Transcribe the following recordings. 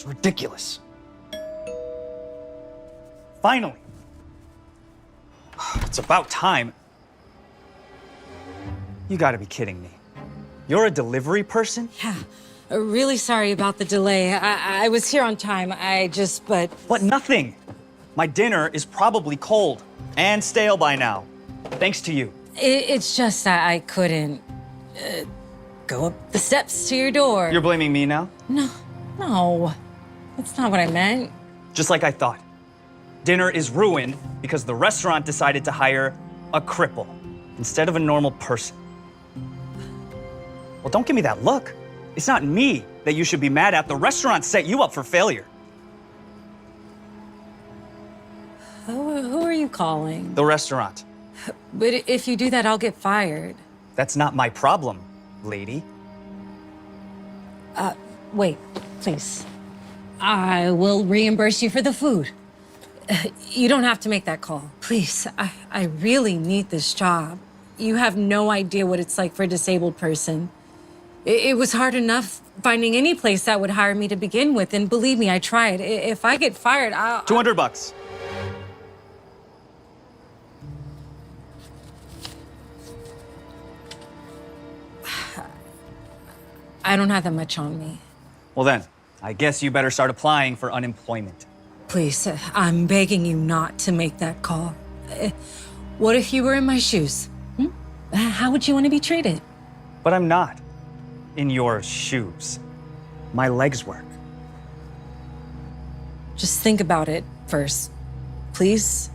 It's ridiculous. Finally. It's about time. You gotta be kidding me. You're a delivery person? Yeah, really sorry about the delay. I was here on time. But nothing. My dinner is probably cold and stale by now. Thanks to you. It's just I couldn't go up the steps to your door. You're blaming me now? No, that's not what I meant. Just like I thought. Dinner is ruined because the restaurant decided to hire a cripple instead of a normal person. Well, don't give me that look. It's not me that you should be mad at. The restaurant set you up for failure. Who are you calling? The restaurant. But if you do that, I'll get fired. That's not my problem, lady. Wait, please. I will reimburse you for the food. You don't have to make that call. Please, I really need this job. You have no idea what it's like for a disabled person. It was hard enough finding any place that would hire me to begin with, and believe me, I tried. If I get fired, I'll... $200. I don't have that much on me. Well then, I guess you better start applying for unemployment. Please, I'm begging you not to make that call. What if you were in my shoes? How would you want to be treated? But I'm not in your shoes. My legs work. Just think about it first, please.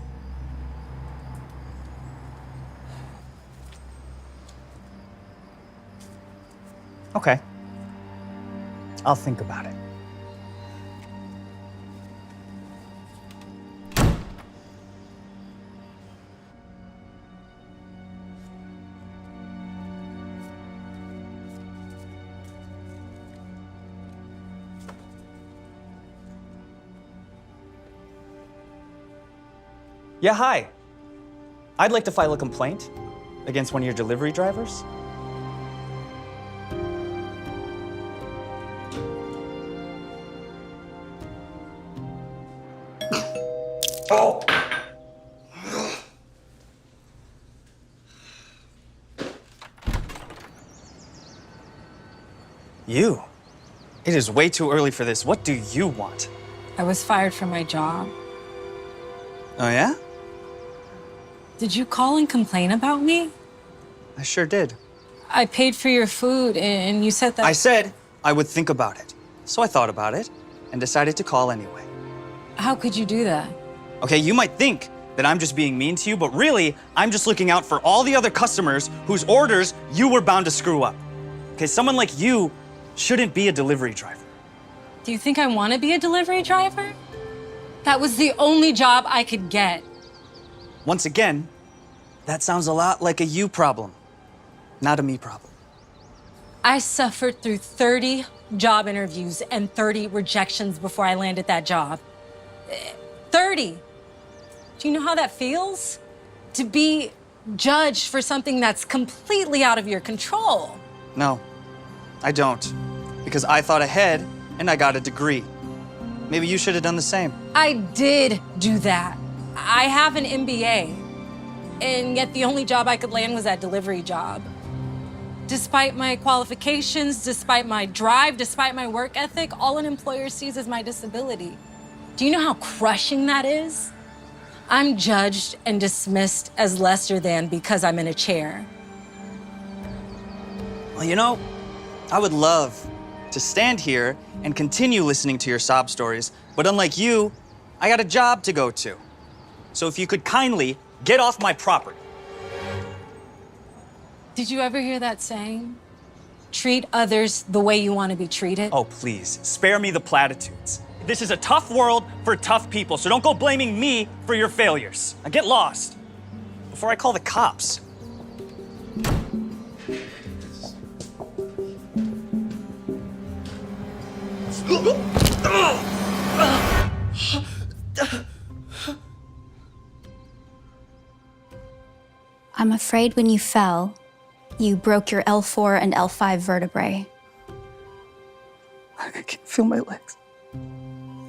Okay. I'll think about it. Yeah, hi. I'd like to file a complaint against one of your delivery drivers. Oh! You? It is way too early for this. What do you want? I was fired from my job. Oh, yeah? Did you call and complain about me? I sure did. I paid for your food, and you said that... I said I would think about it. So I thought about it and decided to call anyway. How could you do that? Okay, you might think that I'm just being mean to you, but really, I'm just looking out for all the other customers whose orders you were bound to screw up. Okay, someone like you shouldn't be a delivery driver. Do you think I want to be a delivery driver? That was the only job I could get. Once again, that sounds a lot like a you problem, not a me problem. I suffered through 30 job interviews and 30 rejections before I landed that job. 30! Do you know how that feels? To be judged for something that's completely out of your control. No, I don't. Because I thought ahead and I got a degree. Maybe you should have done the same. I did do that. I have an MBA. And yet the only job I could land was that delivery job. Despite my qualifications, despite my drive, despite my work ethic, all an employer sees is my disability. Do you know how crushing that is? I'm judged and dismissed as lesser than because I'm in a chair. Well, you know, I would love to stand here and continue listening to your sob stories, but unlike you, I got a job to go to. So if you could kindly get off my property. Did you ever hear that saying? Treat others the way you want to be treated? Oh, please, spare me the platitudes. This is a tough world for tough people, so don't go blaming me for your failures. Now get lost before I call the cops. I'm afraid when you fell, you broke your L4 and L5 vertebrae. I can't feel my legs.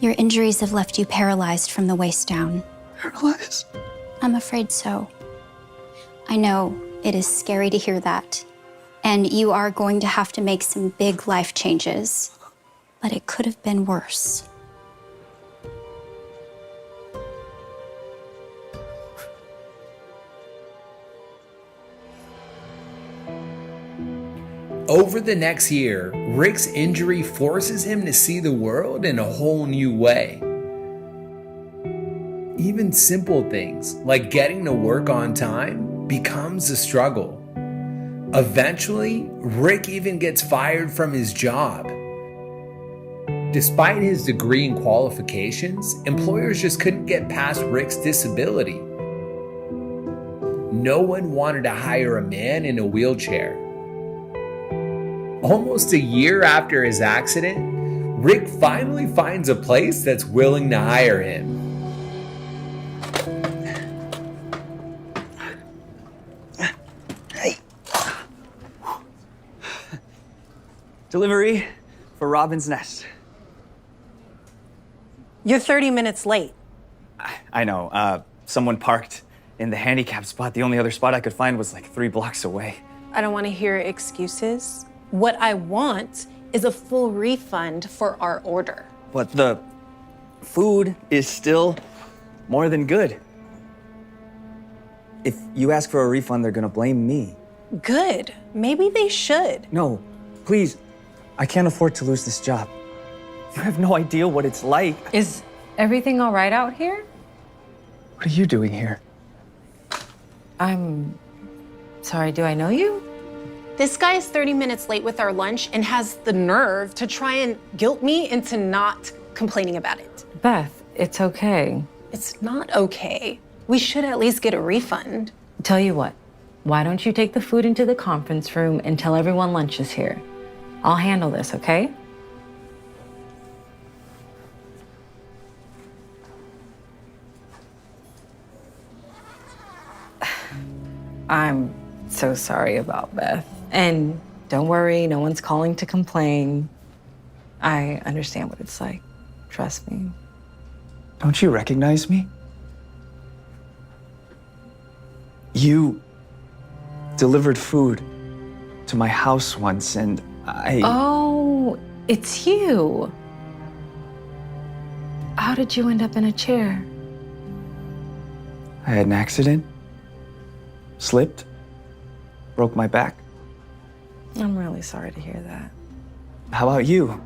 Your injuries have left you paralyzed from the waist down. Paralyzed? I'm afraid so. I know it is scary to hear that, and you are going to have to make some big life changes, but it could have been worse. Over the next year, Rick's injury forces him to see the world in a whole new way. Even simple things like getting to work on time becomes a struggle. Eventually, Rick even gets fired from his job. Despite his degree and qualifications, employers just couldn't get past Rick's disability. No one wanted to hire a man in a wheelchair. Almost a year after his accident, Rick finally finds a place that's willing to hire him. Hey. Delivery for Robin's Nest. You're 30 minutes late. I know. Someone parked in the handicap spot. The only other spot I could find was like 3 blocks away. I don't want to hear excuses. What I want is a full refund for our order. But the food is still more than good. If you ask for a refund, they're gonna blame me. Good. Maybe they should. No, please. I can't afford to lose this job. You have no idea what it's like. Is everything all right out here? What are you doing here? I'm sorry, do I know you? This guy is 30 minutes late with our lunch and has the nerve to try and guilt me into not complaining about it. Beth, it's okay. It's not okay. We should at least get a refund. Tell you what, why don't you take the food into the conference room and tell everyone lunch is here? I'll handle this, okay? I'm so sorry about Beth. And don't worry, no one's calling to complain. I understand what it's like. Trust me. Don't you recognize me? You delivered food to my house once, and I... Oh, it's you. How did you end up in a chair? I had an accident, slipped, broke my back. I'm really sorry to hear that. How about you?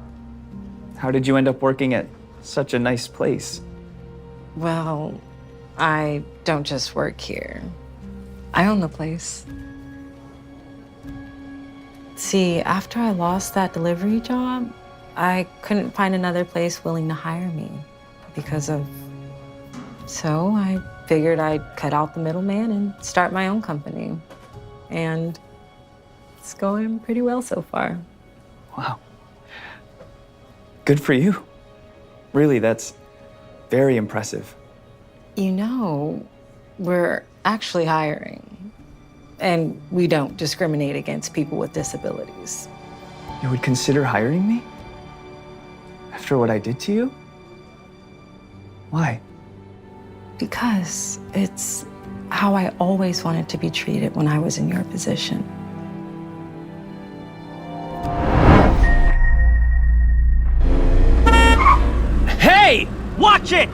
How did you end up working at such a nice place? Well, I don't just work here. I own the place. See, after I lost that delivery job, I couldn't find another place willing to hire me because of... So I figured I'd cut out the middleman and start my own company. And it's going pretty well so far. Wow. Good for you. Really, that's very impressive. You know, we're actually hiring. And we don't discriminate against people with disabilities. You would consider hiring me? After what I did to you? Why? Because it's how I always wanted to be treated when I was in your position. Hey! Watch it!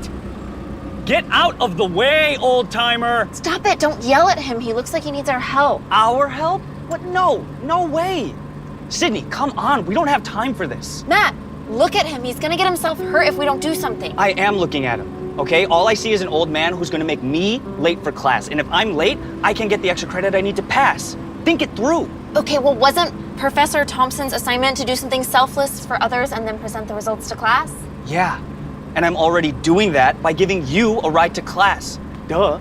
Get out of the way, old-timer! Stop it, don't yell at him. He looks like he needs our help. Our help? What? No, no way! Sydney, come on, we don't have time for this. Matt, look at him. He's gonna get himself hurt if we don't do something. I am looking at him, okay? All I see is an old man who's gonna make me late for class. And if I'm late, I can get the extra credit I need to pass. Think it through. Okay, well, wasn't Professor Thompson's assignment to do something selfless for others and then present the results to class? Yeah, and I'm already doing that by giving you a ride to class. Duh.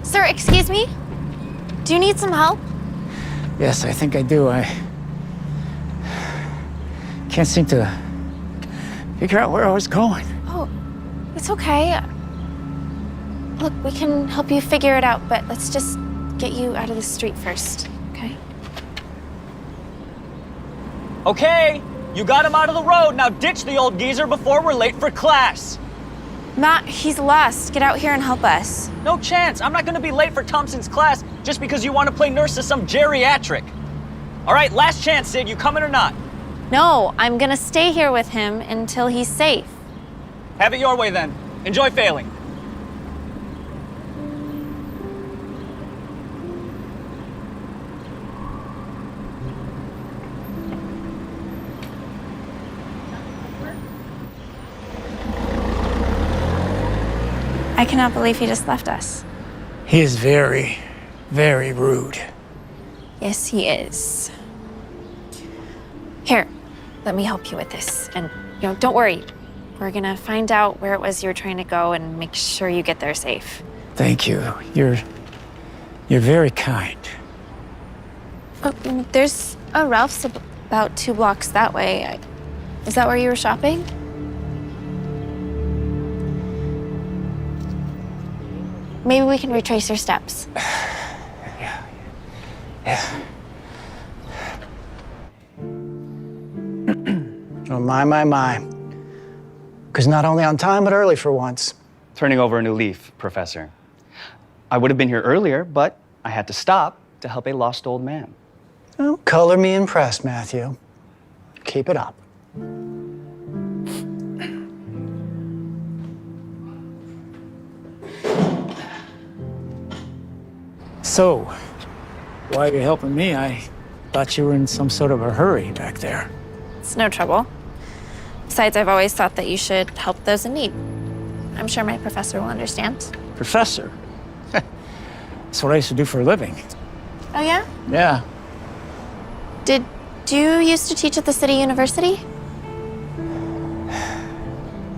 Sir, excuse me? Do you need some help? Yes, I think I do. I can't seem to figure out where I was going. Oh, it's okay. Look, we can help you figure it out, but let's just get you out of the street first, okay? Okay, you got him out of the road. Now ditch the old geezer before we're late for class. Matt, he's lost. Get out here and help us. No chance. I'm not gonna be late for Thompson's class just because you want to play nurse to some geriatric. All right, last chance, Sid. You coming or not? No, I'm gonna stay here with him until he's safe. Have it your way then. Enjoy failing. I cannot believe he just left us. He is very, very rude. Yes, he is. Here, let me help you with this. And, don't worry. We're gonna find out where it was you were trying to go and make sure you get there safe. Thank you. You're very kind. Oh, there's a Ralph's about 2 blocks that way. Is that where you were shopping? Maybe we can retrace your steps. Yeah. Oh, my. Because not only on time, but early for once. Turning over a new leaf, Professor. I would have been here earlier, but I had to stop to help a lost old man. Oh, color me impressed, Matthew. Keep it up. So, while you're helping me, I thought you were in some sort of a hurry back there. It's no trouble. Besides, I've always thought that you should help those in need. I'm sure my professor will understand. Professor? That's what I used to do for a living. Oh, yeah? Yeah. Did you used to teach at the city university?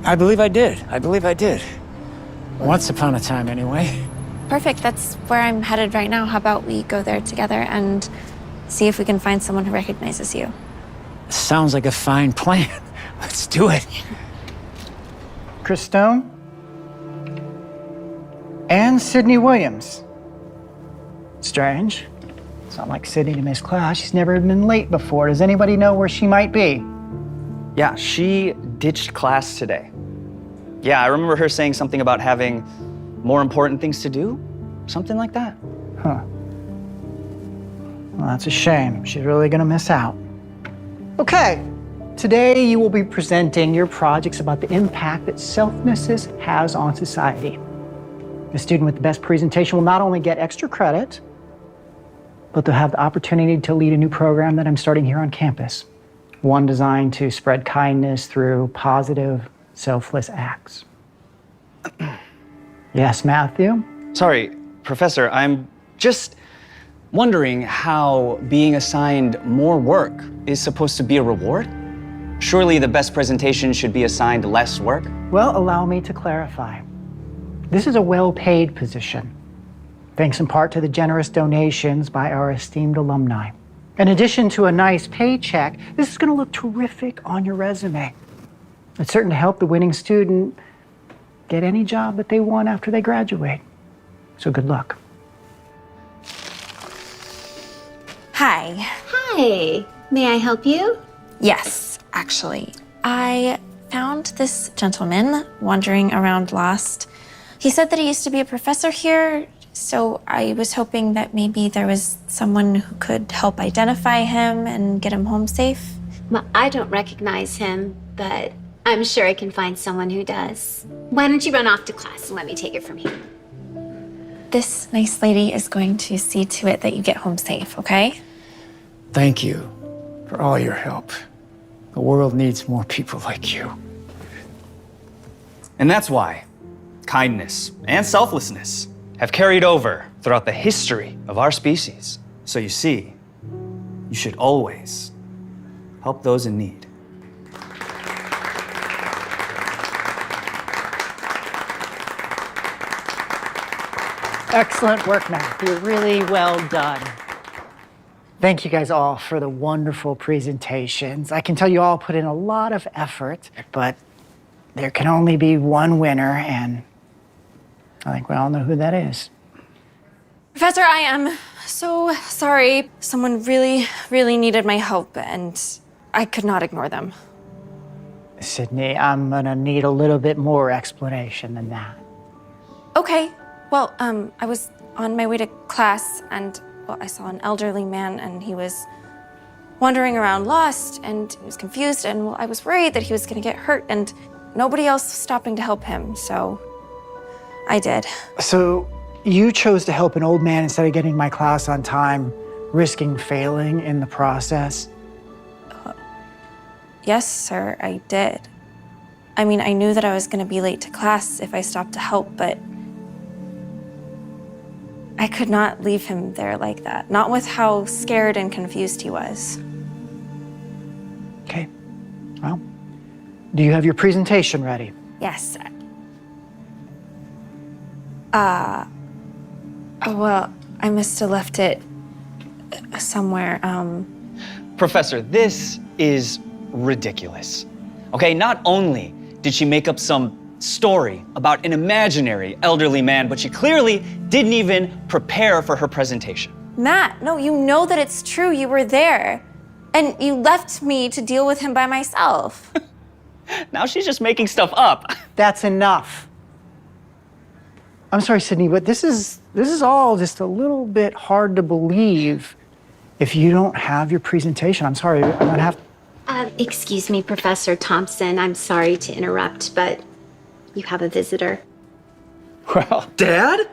I believe I did. Once upon a time, anyway. Perfect. That's where I'm headed right now. How about we go there together and see if we can find someone who recognizes you? Sounds like a fine plan. Let's do it. Chris Stone and Sydney Williams. Strange. It's not like Sydney to miss class. She's never been late before. Does anybody know where she might be? Yeah, she ditched class today. Yeah, I remember her saying something about having more important things to do. Something like that. Huh. Well, that's a shame. She's really gonna miss out. Okay, today you will be presenting your projects about the impact that self-hypnosis has on society. The student with the best presentation will not only get extra credit, but they'll have the opportunity to lead a new program that I'm starting here on campus. One designed to spread kindness through positive, selfless acts. Yes, Matthew? Sorry, Professor, I'm just wondering how being assigned more work is supposed to be a reward? Surely the best presentation should be assigned less work? Well, allow me to clarify. This is a well-paid position, thanks in part to the generous donations by our esteemed alumni. In addition to a nice paycheck, this is going to look terrific on your resume. It's certain to help the winning student get any job that they want after they graduate. So good luck. Hi. Hi, may I help you? Yes, actually. I found this gentleman wandering around lost. He said that he used to be a professor here, so I was hoping that maybe there was someone who could help identify him and get him home safe. Well, I don't recognize him, but I'm sure I can find someone who does. Why don't you run off to class and let me take it from here? This nice lady is going to see to it that you get home safe, okay? Thank you for all your help. The world needs more people like you. And that's why kindness and selflessness have carried over throughout the history of our species. So you see, you should always help those in need. Excellent work, Matthew. Really well done. Thank you guys all for the wonderful presentations. I can tell you all put in a lot of effort, but there can only be one winner, and I think we all know who that is. Professor, I am so sorry. Someone really, really needed my help, and I could not ignore them. Sydney, I'm gonna need a little bit more explanation than that. Okay, well, I was on my way to class and, well, I saw an elderly man and he was wandering around lost and he was confused and, well, I was worried that he was gonna get hurt and nobody else was stopping to help him, so I did. So you chose to help an old man instead of getting my class on time, risking failing in the process? Yes, sir, I did. I mean, I knew that I was gonna be late to class if I stopped to help, but I could not leave him there like that, not with how scared and confused he was. Okay, well, do you have your presentation ready? Yes. Well, I must have left it somewhere. Professor, this is ridiculous. Okay, not only did she make up some story about an imaginary elderly man, but she clearly didn't even prepare for her presentation. Matt, no, you know that it's true. You were there. And you left me to deal with him by myself. Now she's just making stuff up. That's enough. I'm sorry, Sydney, but this is all just a little bit hard to believe if you don't have your presentation. I'm sorry, I'm gonna have. Excuse me, Professor Thompson. I'm sorry to interrupt, but you have a visitor. Well, Dad?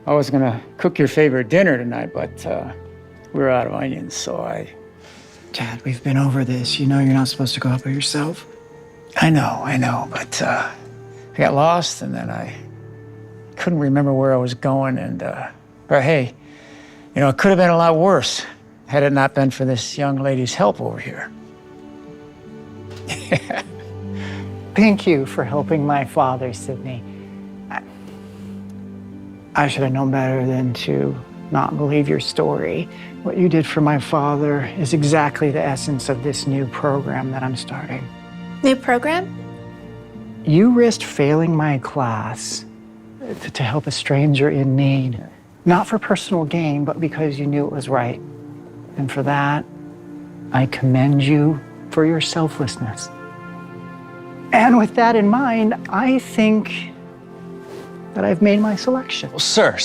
I was gonna cook your favorite dinner tonight, but we're out of onions, so Dad, we've been over this. You know you're not supposed to go out by yourself. I know, but I got lost and then I couldn't remember where I was going but hey, you know, it could have been a lot worse had it not been for this young lady's help over here. Thank you for helping my father, Sydney. I should have known better than to not believe your story. What you did for my father is exactly the essence of this new program that I'm starting. New program? You risked failing my class to help a stranger in need, not for personal gain, but because you knew it was right. And for that, I commend you for your selflessness. And with that in mind, I think that I've made my selection. Well, sir,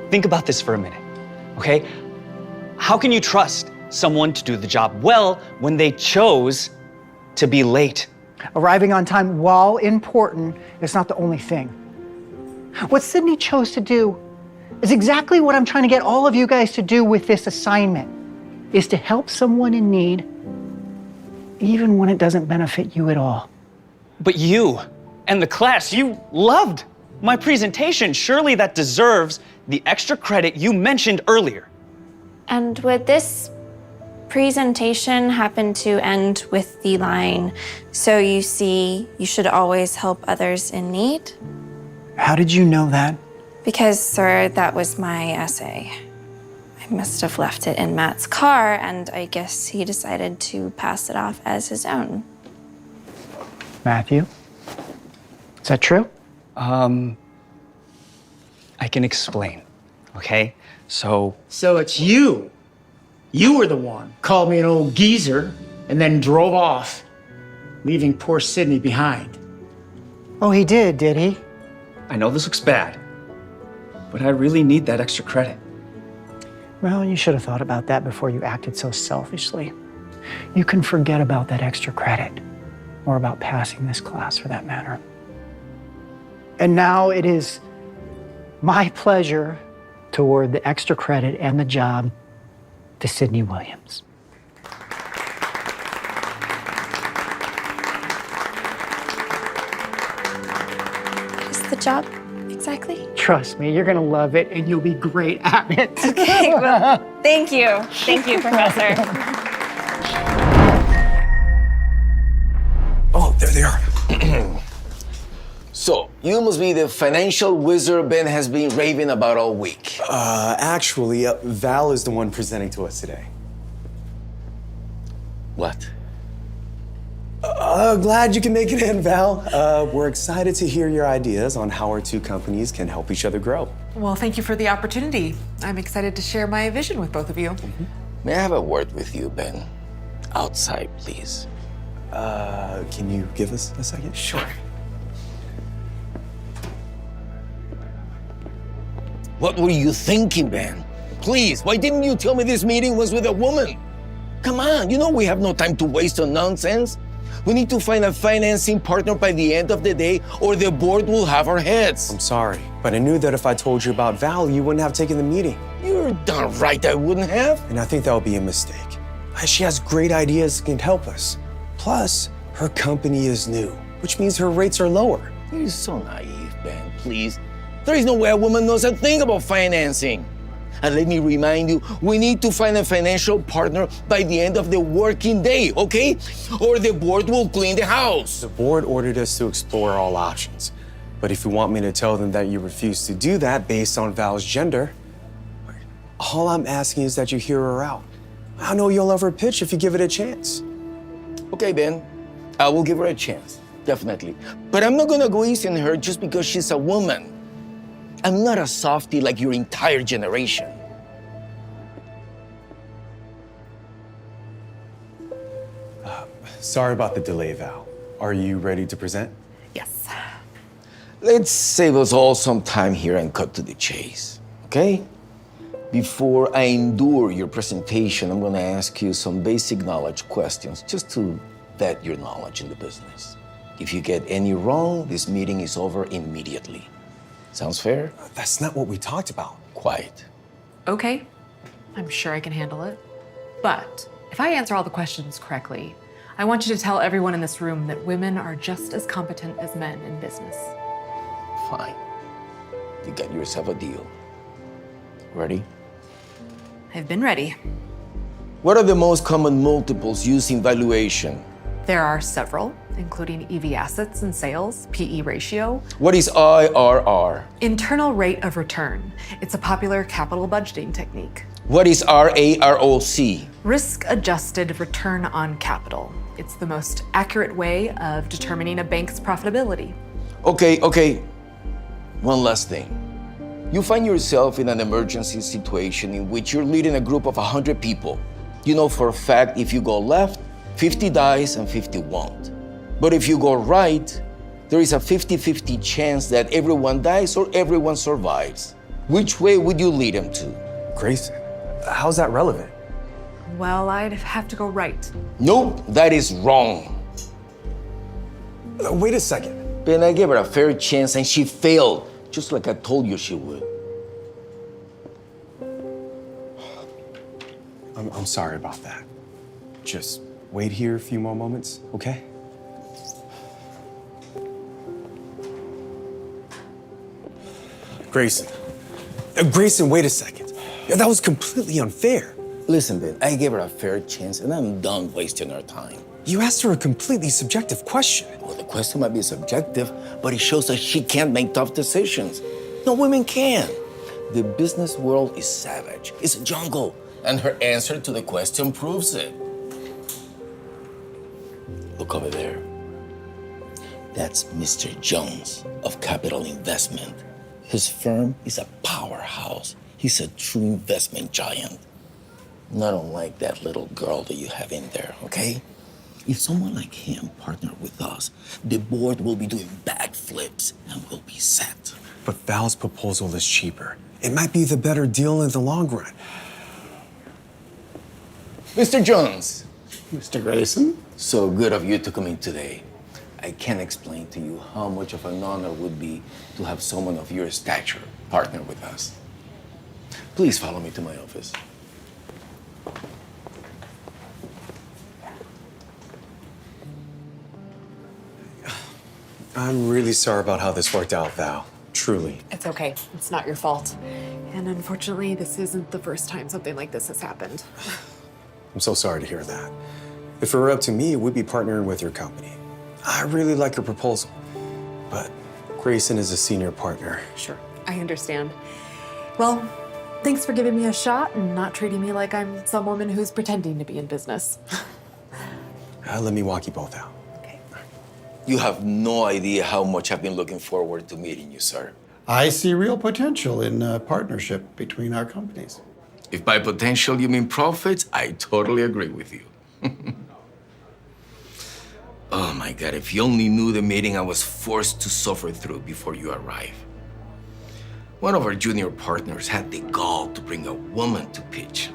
think about this for a minute, okay? How can you trust someone to do the job well when they chose to be late? Arriving on time, while important, is not the only thing. What Sydney chose to do is exactly what I'm trying to get all of you guys to do with this assignment, is to help someone in need, even when it doesn't benefit you at all. But you and the class, you loved my presentation. Surely that deserves the extra credit you mentioned earlier. And would this presentation happen to end with the line, "So you see, you should always help others in need"? How did you know that? Because, sir, that was my essay. I must have left it in Matt's car, and I guess he decided to pass it off as his own. Matthew, is that true? I can explain, okay? So it's you. You were the one called me an old geezer and then drove off, leaving poor Sydney behind. Oh, he did he? I know this looks bad, but I really need that extra credit. Well, you should have thought about that before you acted so selfishly. You can forget about that extra credit, or about passing this class for that matter. And now it is my pleasure to award the extra credit and the job to Sydney Williams. What is the job exactly? Trust me, you're gonna love it and you'll be great at it. Okay, well, thank you. Thank you, Professor. Oh, there they are. So, you must be the financial wizard Ben has been raving about all week. Actually, Val is the one presenting to us today. What? Glad you can make it in, Val. We're excited to hear your ideas on how our two companies can help each other grow. Well, thank you for the opportunity. I'm excited to share my vision with both of you. May I have a word with you, Ben? Outside, please. Can you give us a second? Sure. What were you thinking, Ben? Please, why didn't you tell me this meeting was with a woman? Come on, you know we have no time to waste on nonsense. We need to find a financing partner by the end of the day, or the board will have our heads. I'm sorry, but I knew that if I told you about Val, you wouldn't have taken the meeting. You're darn right I wouldn't have. And I think that would be a mistake. She has great ideas that can help us. Plus, her company is new, which means her rates are lower. You're so naive, Ben, please. There is no way a woman knows a thing about financing. And let me remind you, we need to find a financial partner by the end of the working day, okay? Or the board will clean the house. The board ordered us to explore all options. But if you want me to tell them that you refuse to do that based on Val's gender, all I'm asking is that you hear her out. I know you'll love her pitch if you give it a chance. Okay, Ben, I will give her a chance, definitely. But I'm not gonna go easy on her just because she's a woman. I'm not a softie like your entire generation. Sorry about the delay, Val. Are you ready to present? Yes. Let's save us all some time here and cut to the chase, okay? Before I endure your presentation, I'm gonna ask you some basic knowledge questions just to vet your knowledge in the business. If you get any wrong, this meeting is over immediately. Sounds fair? That's not what we talked about. Quiet. Okay, I'm sure I can handle it. But if I answer all the questions correctly, I want you to tell everyone in this room that women are just as competent as men in business. Fine. You got yourself a deal. Ready? I've been ready. What are the most common multiples used in valuation? There are several, including EV assets and sales, PE ratio. What is IRR? Internal rate of return. It's a popular capital budgeting technique. What is RAROC? Risk-adjusted return on capital. It's the most accurate way of determining a bank's profitability. Okay. One last thing. You find yourself in an emergency situation in which you're leading a group of 100 people. You know for a fact if you go left, 50 dies and 50 won't. But if you go right, there is a 50-50 chance that everyone dies or everyone survives. Which way would you lead them to? Grayson, how's that relevant? Well, I'd have to go right. Nope, that is wrong. Wait a second. Ben, I gave her a fair chance and she failed, just like I told you she would. I'm sorry about that. Just wait here a few more moments, okay? Grayson. Grayson, wait a second. That was completely unfair. Listen, Ben, I gave her a fair chance and I'm done wasting her time. You asked her a completely subjective question. Well, the question might be subjective, but it shows that she can't make tough decisions. No, women can. The business world is savage. It's a jungle. And her answer to the question proves it. Look over there. That's Mr. Jones of Capital Investment. His firm is a powerhouse. He's a true investment giant. Not unlike that little girl that you have in there, okay? If someone like him partnered with us, the board will be doing backflips and we'll be set. But Val's proposal is cheaper. It might be the better deal in the long run. Mr. Jones. Mr. Grayson? So good of you to come in today. I can't explain to you how much of an honor it would be to have someone of your stature partner with us. Please follow me to my office. I'm really sorry about how this worked out, Val. Truly. It's okay. It's not your fault. And unfortunately, this isn't the first time something like this has happened. I'm so sorry to hear that. If it were up to me, we'd be partnering with your company. I really like your proposal, but Grayson is a senior partner. Sure, I understand. Well, thanks for giving me a shot and not treating me like I'm some woman who's pretending to be in business. Let me walk you both out. Okay. You have no idea how much I've been looking forward to meeting you, sir. I see real potential in a partnership between our companies. If by potential you mean profits, I totally agree with you. Oh my God, if you only knew the meeting I was forced to suffer through before you arrived. One of our junior partners had the gall to bring a woman to pitch.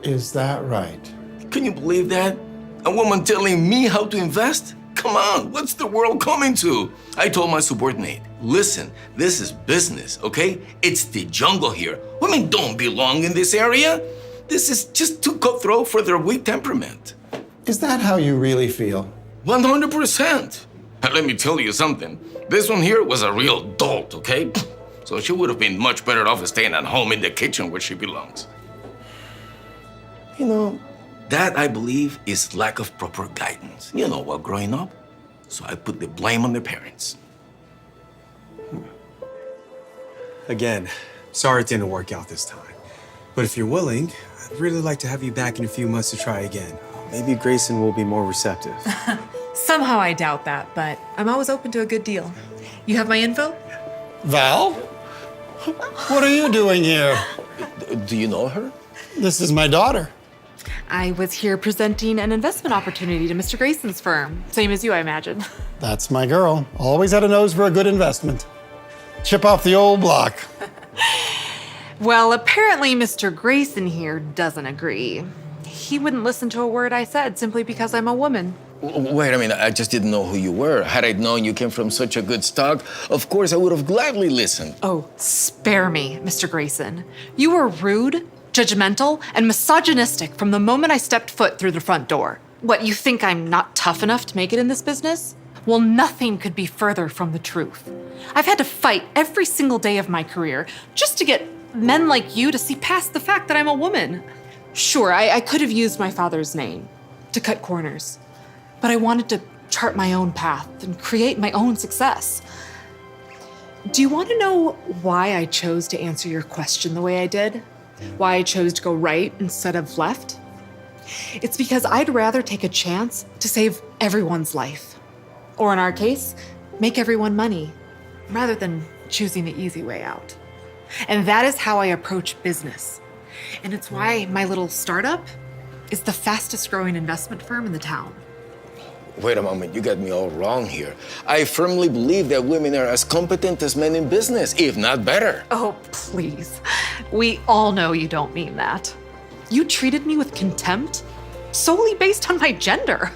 Is that right? Can you believe that? A woman telling me how to invest? Come on, what's the world coming to? I told my subordinate, listen, this is business, okay? It's the jungle here. Women don't belong in this area. This is just too cutthroat for their weak temperament. Is that how you really feel? 100%. And let me tell you something. This one here was a real dolt, okay? So she would have been much better off staying at home in the kitchen where she belongs. You know, that, I believe, is lack of proper guidance. You know what, growing up? So I put the blame on their parents. Again, sorry it didn't work out this time. But if you're willing, I'd really like to have you back in a few months to try again. Maybe Grayson will be more receptive. Somehow I doubt that, but I'm always open to a good deal. You have my info? Val? What are you doing here? Do you know her? This is my daughter. I was here presenting an investment opportunity to Mr. Grayson's firm. Same as you, I imagine. That's my girl. Always had a nose for a good investment. Chip off the old block. Well, apparently Mr. Grayson here doesn't agree. He wouldn't listen to a word I said simply because I'm a woman. Wait a minute, I just didn't know who you were. Had I known you came from such a good stock, of course I would have gladly listened. Oh, spare me, Mr. Grayson. You were rude, judgmental, and misogynistic from the moment I stepped foot through the front door. What, you think I'm not tough enough to make it in this business? Well, nothing could be further from the truth. I've had to fight every single day of my career just to get men like you to see past the fact that I'm a woman. Sure, I could have used my father's name to cut corners, but I wanted to chart my own path and create my own success. Do you want to know why I chose to answer your question the way I did? Why I chose to go right instead of left? It's because I'd rather take a chance to save everyone's life. Or in our case, make everyone money, rather than choosing the easy way out. And that is how I approach business. And it's why my little startup is the fastest growing investment firm in the town. Wait a moment, you got me all wrong here. I firmly believe that women are as competent as men in business, if not better. Oh, please. We all know you don't mean that. You treated me with contempt solely based on my gender.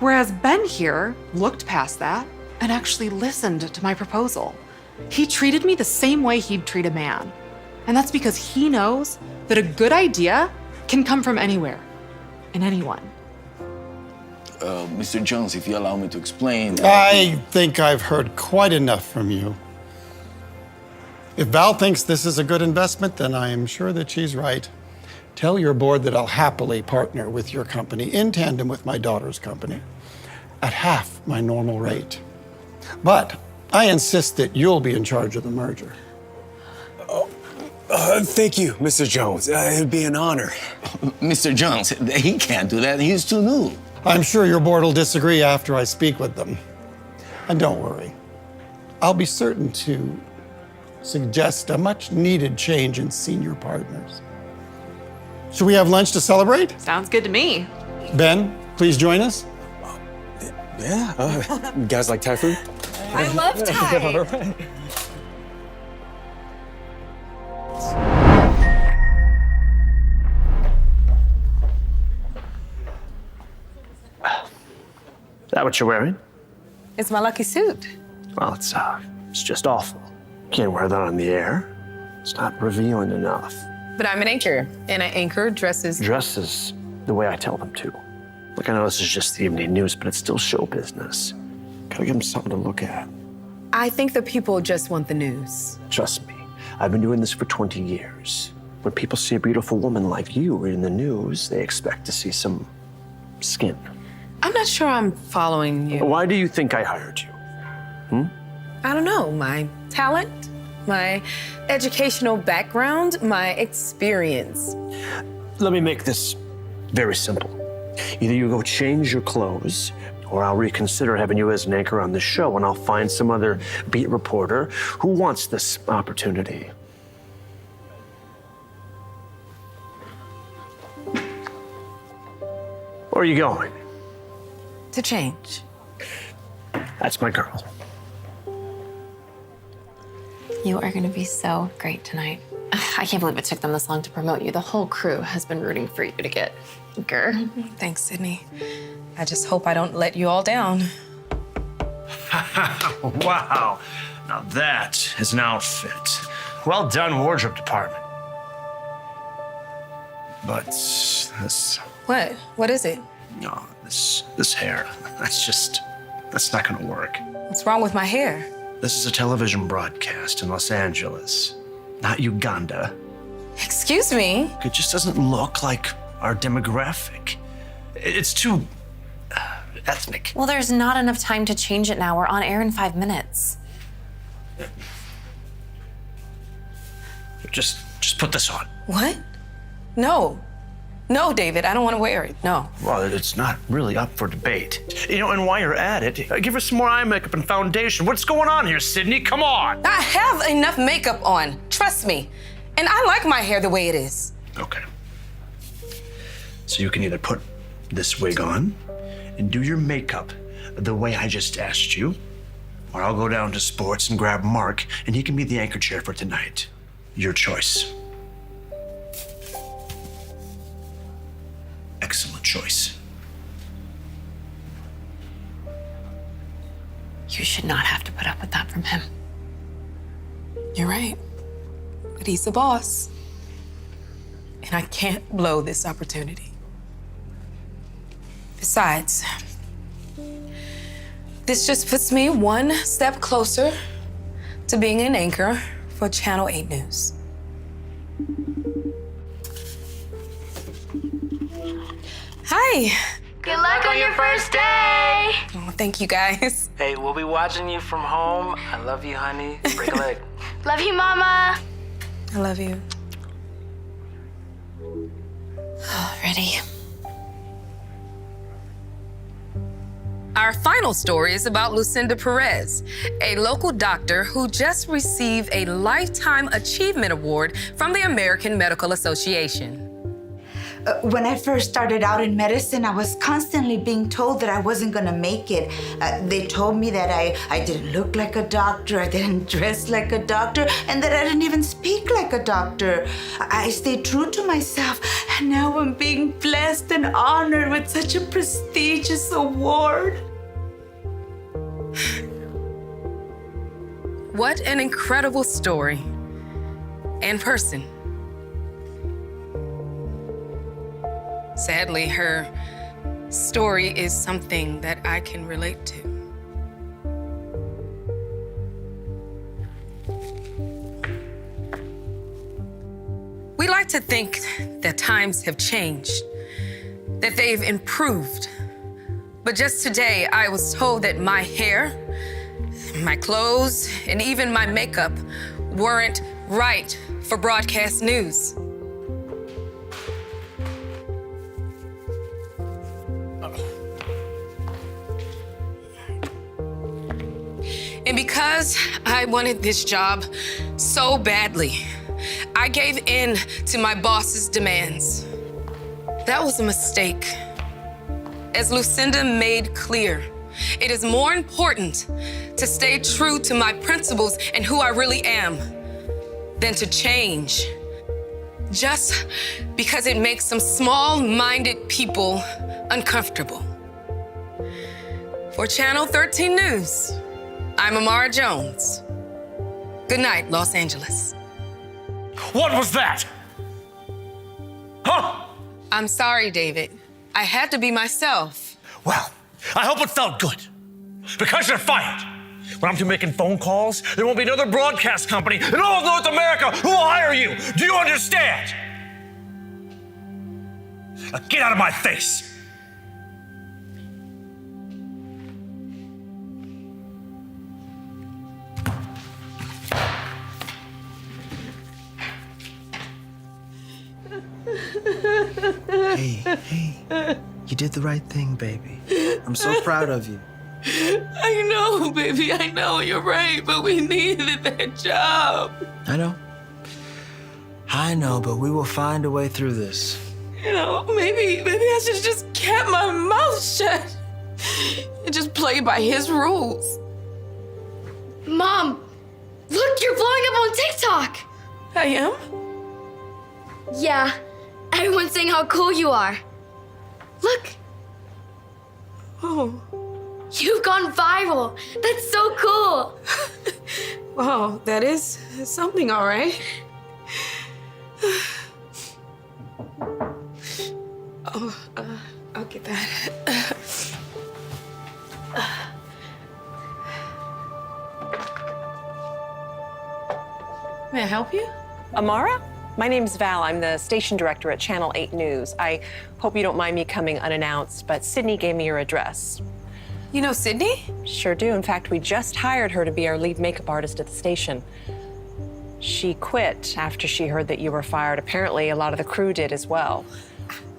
Whereas Ben here looked past that and actually listened to my proposal. He treated me the same way he'd treat a man. And that's because he knows that a good idea can come from anywhere and anyone. Mr. Jones, if you allow me to explain. I think I've heard quite enough from you. If Val thinks this is a good investment, then I am sure that she's right. Tell your board that I'll happily partner with your company in tandem with my daughter's company at half my normal rate. But I insist that you'll be in charge of the merger. Thank you, Mr. Jones. It'd be an honor. Mr. Jones, he can't do that. He's too new. I'm sure your board will disagree after I speak with them. And don't worry, I'll be certain to suggest a much needed change in senior partners. Should we have lunch to celebrate? Sounds good to me. Ben, please join us. Yeah. You guys like Thai food? I love Thai. All right. Is that what you're wearing? It's my lucky suit. Well, it's just awful. Can't wear that on the air. It's not revealing enough. But I'm an anchor, and I anchor dresses. Dresses the way I tell them to. Look, I know this is just the evening news, but it's still show business. Gotta give them something to look at. I think the people just want the news. Trust me, I've been doing this for 20 years. When people see a beautiful woman like you in the news, they expect to see some skin. I'm not sure I'm following you. Why do you think I hired you? I don't know. My talent, my educational background, my experience. Let me make this very simple. Either you go change your clothes, or I'll reconsider having you as an anchor on the show, and I'll find some other beat reporter who wants this opportunity. Where are you going? To change. That's my girl. You are gonna be so great tonight. I can't believe it took them this long to promote you. The whole crew has been rooting for you to get bigger. Thanks, Sydney. I just hope I don't let you all down. Wow. Now that is an outfit. Well done, wardrobe department. But this, What? What is it? no, this hair, that's not gonna work. What's wrong with my hair? This is a television broadcast in Los Angeles, not Uganda. Excuse me? It just doesn't look like our demographic. It's too ethnic. Well, there's not enough time to change it now. We're on air in 5 minutes. Just put this on. What? No. No, David, I don't want to wear it. No. Well, it's not really up for debate. You know, and while you're at it, give her some more eye makeup and foundation. What's going on here, Sydney? Come on. I have enough makeup on. Trust me. And I like my hair the way it is. Okay. So you can either put this wig on and do your makeup the way I just asked you, or I'll go down to sports and grab Mark, and he can be the anchor chair for tonight. Your choice. Excellent choice. You should not have to put up with that from him. You're right. But he's the boss. And I can't blow this opportunity. Besides, this just puts me one step closer to being an anchor for Channel 8 News. Hi. Good luck on your first day. Oh, thank you, guys. Hey, we'll be watching you from home. I love you, honey. Break a leg. Love you, Mama. I love you. Ready? Our final story is about Lucinda Perez, a local doctor who just received a Lifetime Achievement Award from the American Medical Association. When I first started out in medicine, I was constantly being told that I wasn't gonna make it. They told me that I didn't look like a doctor, I didn't dress like a doctor, and that I didn't even speak like a doctor. I stayed true to myself, and now I'm being blessed and honored with such a prestigious award. What an incredible story and person. Sadly, her story is something that I can relate to. We like to think that times have changed, that they've improved. But just today, I was told that my hair, my clothes, and even my makeup weren't right for broadcast news. And because I wanted this job so badly, I gave in to my boss's demands. That was a mistake. As Lucinda made clear, it is more important to stay true to my principles and who I really am than to change just because it makes some small-minded people uncomfortable. For Channel 13 News, I'm Amara Jones. Good night, Los Angeles. What was that? Huh? I'm sorry, David. I had to be myself. Well, I hope it felt good. Because you're fired. When I'm through making phone calls, there won't be another broadcast company in all of North America who will hire you. Do you understand? Now get out of my face. Hey, you did the right thing, baby. I'm so proud of you. I know, baby, I know, you're right, but we needed that job. I know, but we will find a way through this. You know, maybe I should just kept my mouth shut and just played by his rules. Mom, look, you're blowing up on TikTok. I am? Yeah, everyone's saying how cool you are. Look. Oh. You've gone viral. That's so cool. Wow, that is something, all right. Oh, I'll get that. May I help you? Amara? My name's Val. I'm the station director at Channel 8 News. I hope you don't mind me coming unannounced, but Sydney gave me your address. You know Sydney? Sure do. In fact, we just hired her to be our lead makeup artist at the station. She quit after she heard that you were fired. Apparently, a lot of the crew did as well.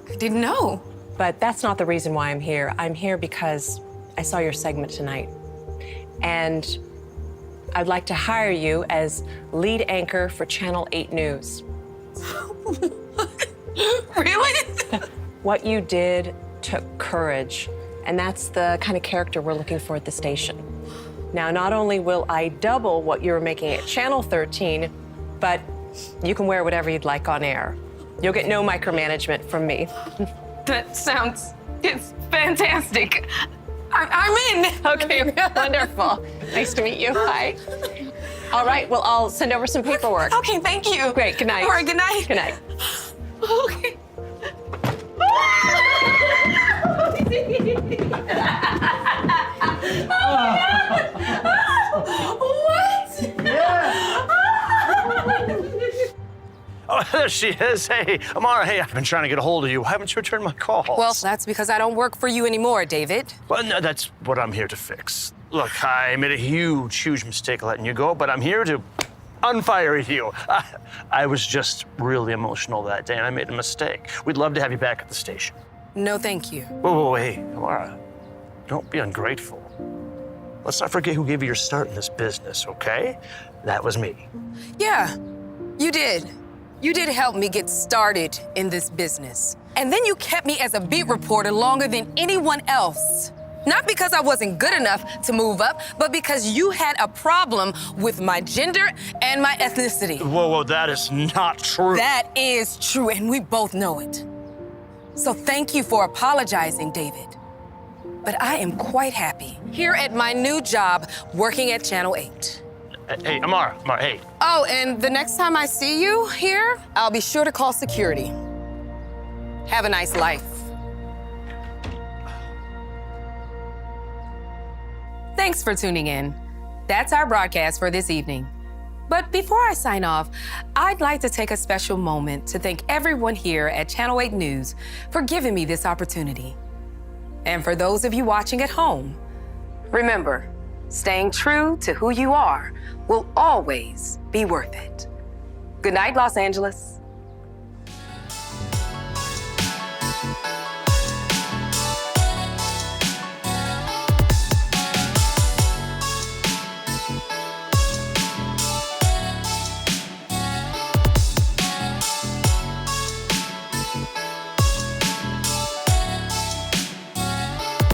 I didn't know. But that's not the reason why I'm here. I'm here because I saw your segment tonight. And I'd like to hire you as lead anchor for Channel 8 News. Really? What you did took courage, and that's the kind of character we're looking for at the station. Now, not only will I double what you were making at Channel 13, but you can wear whatever you'd like on air. You'll get no micromanagement from me. That sounds, it's fantastic. I'm in. Okay, wonderful. Nice to meet you. Hi. All right, well, I'll send over some paperwork. Okay, thank you. Great, good night. All right, good night. Good night. Okay. Oh, there she is. Hey, Amara, hey, I've been trying to get a hold of you. Why haven't you returned my calls? Well, that's because I don't work for you anymore, David. Well, no, that's what I'm here to fix. Look, I made a huge mistake letting you go, but I'm here to unfire you. I was just really emotional that day, and I made a mistake. We'd love to have you back at the station. No, thank you. Whoa, hey, Amara, don't be ungrateful. Let's not forget who gave you your start in this business, okay? That was me. Yeah, you did. You did help me get started in this business. And then you kept me as a beat reporter longer than anyone else. Not because I wasn't good enough to move up, but because you had a problem with my gender and my ethnicity. Whoa, that is not true. That is true, and we both know it. So thank you for apologizing, David. But I am quite happy here at my new job working at Channel 8. Hey, Amara, hey. Oh, and the next time I see you here, I'll be sure to call security. Have a nice life. Thanks for tuning in. That's our broadcast for this evening. But before I sign off, I'd like to take a special moment to thank everyone here at Channel 8 News for giving me this opportunity. And for those of you watching at home, remember, staying true to who you are will always be worth it. Good night, Los Angeles.